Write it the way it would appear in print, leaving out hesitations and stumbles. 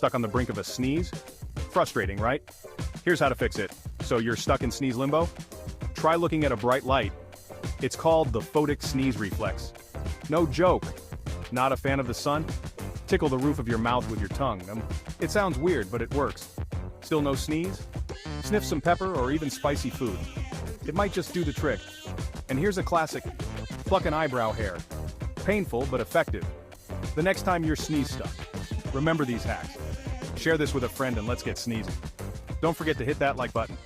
Stuck on the brink of a sneeze? Frustrating, right? Here's how to fix it. So you're stuck in sneeze limbo? Try looking at a bright light. It's called the Photic sneeze reflex. No joke. Not a fan of the sun? Tickle the roof of your mouth with your tongue. It sounds weird, but it works. Still no sneeze? Sniff some pepper or even spicy food. It might just do the trick. And here's a classic. Pluck an eyebrow hair. Painful, but effective. The next time you're sneeze stuck, remember these hacks. Share this with a friend and let's get sneezing. Don't forget to hit that like button.